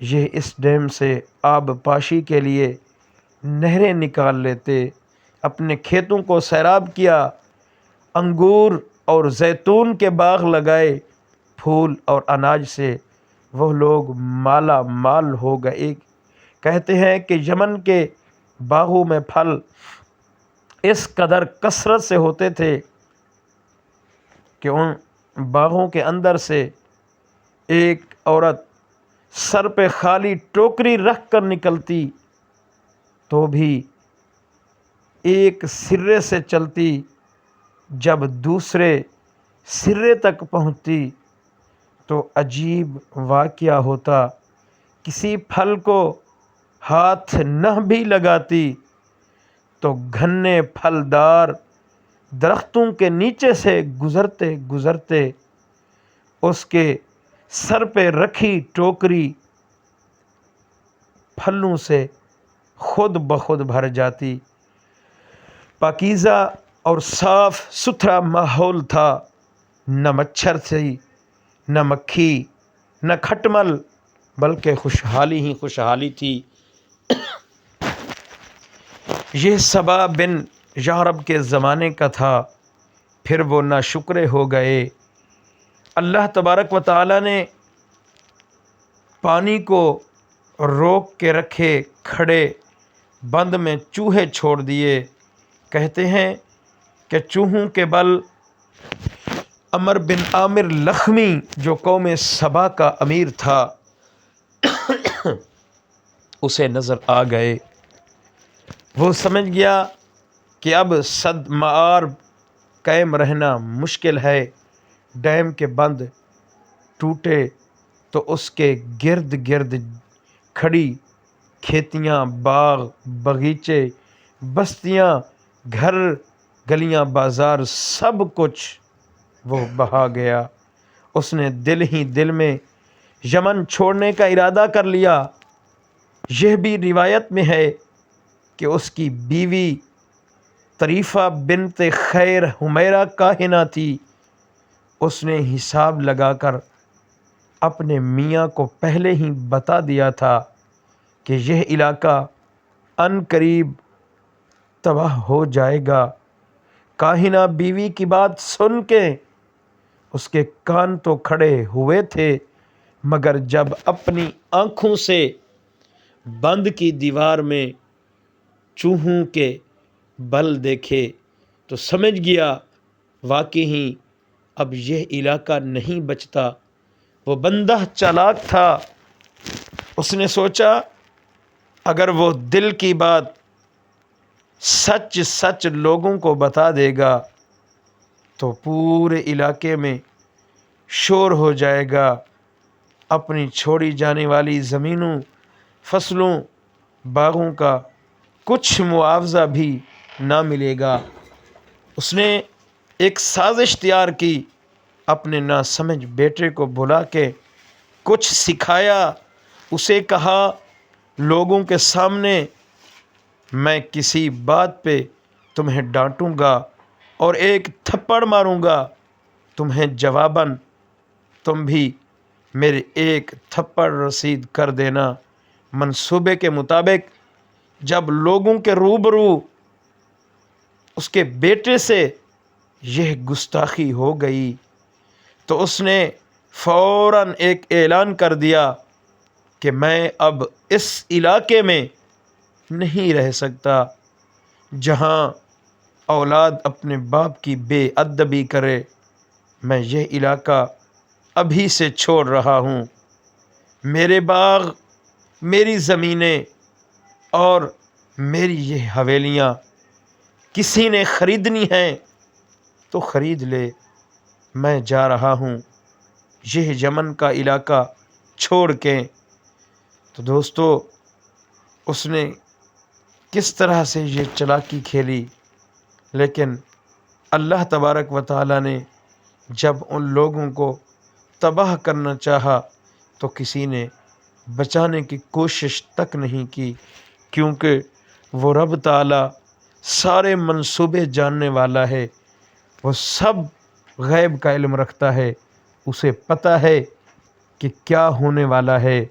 یہ اس ڈیم سے آب پاشی کے لیے نہریں نکال لیتے، اپنے کھیتوں کو سیراب کیا، انگور اور زیتون کے باغ لگائے، پھول اور اناج سے وہ لوگ مالا مال ہو گئے۔ کہتے ہیں کہ یمن کے باغوں میں پھل اس قدر کثرت سے ہوتے تھے کہ ان باغوں کے اندر سے ایک عورت سر پہ خالی ٹوکری رکھ کر نکلتی تو بھی ایک سرے سے چلتی، جب دوسرے سرے تک پہنچتی تو عجیب واقعہ ہوتا، کسی پھل کو ہاتھ نہ بھی لگاتی تو گھنے پھلدار درختوں کے نیچے سے گزرتے گزرتے اس کے سر پہ رکھی ٹوکری پھلوں سے خود بخود بھر جاتی۔ پاکیزہ اور صاف ستھرا ماحول تھا، نہ مچھر تھی، نہ مکھی، نہ کھٹمل، بلکہ خوشحالی ہی خوشحالی تھی۔ یہ سبا بن یعرب کے زمانے کا تھا، پھر وہ ناشکرے ہو گئے۔ اللہ تبارک و تعالی نے پانی کو روک کے رکھے، کھڑے بند میں چوہے چھوڑ دیے۔ کہتے ہیں کہ چوہوں کے بل عمر بن عامر لخمی جو قوم سبا کا امیر تھا اسے نظر آ گئے۔ وہ سمجھ گیا کہ اب صد معارب قائم رہنا مشکل ہے۔ ڈیم کے بند ٹوٹے تو اس کے گرد گرد کھڑی کھیتیاں، باغ باغیچے، بستیاں، گھر گلیاں، بازار، سب کچھ وہ بہا گیا۔ اس نے دل ہی دل میں یمن چھوڑنے کا ارادہ کر لیا۔ یہ بھی روایت میں ہے کہ اس کی بیوی طریفہ بنت خیر حمیرہ کاہنہ تھی۔ اس نے حساب لگا کر اپنے میاں کو پہلے ہی بتا دیا تھا کہ یہ علاقہ ان قریب تباہ ہو جائے گا۔ کاہنہ بیوی کی بات سن کے اس کے کان تو کھڑے ہوئے تھے، مگر جب اپنی آنکھوں سے بند کی دیوار میں چوہوں کے بل دیکھے تو سمجھ گیا واقعی اب یہ علاقہ نہیں بچتا۔ وہ بندہ چالاک تھا، اس نے سوچا اگر وہ دل کی بات سچ سچ لوگوں کو بتا دے گا تو پورے علاقے میں شور ہو جائے گا، اپنی چھوڑی جانے والی زمینوں، فصلوں، باغوں کا کچھ معاوضہ بھی نہ ملے گا۔ اس نے ایک سازش تیار کی، اپنے ناسمجھ بیٹے کو بلا کے کچھ سکھایا، اسے کہا لوگوں کے سامنے میں کسی بات پہ تمہیں ڈانٹوں گا اور ایک تھپڑ ماروں گا، تمہیں جواباً تم بھی میرے ایک تھپڑ رسید کر دینا۔ منصوبے کے مطابق جب لوگوں کے روبرو اس کے بیٹے سے یہ گستاخی ہو گئی تو اس نے فوراً ایک اعلان کر دیا کہ میں اب اس علاقے میں نہیں رہ سکتا جہاں اولاد اپنے باپ کی بے ادبی کرے۔ میں یہ علاقہ ابھی سے چھوڑ رہا ہوں۔ میرے باغ، میری زمینیں اور میری یہ حویلیاں کسی نے خریدنی ہیں تو خرید لے، میں جا رہا ہوں یہ یمن کا علاقہ چھوڑ کے۔ تو دوستو، اس نے کس طرح سے یہ چالاکی کھیلی، لیکن اللہ تبارک و تعالی نے جب ان لوگوں کو تباہ کرنا چاہا تو کسی نے بچانے کی کوشش تک نہیں کی، کیونکہ وہ رب تعالی سارے منصوبے جاننے والا ہے، وہ سب غیب کا علم رکھتا ہے، اسے پتہ ہے کہ کیا ہونے والا ہے۔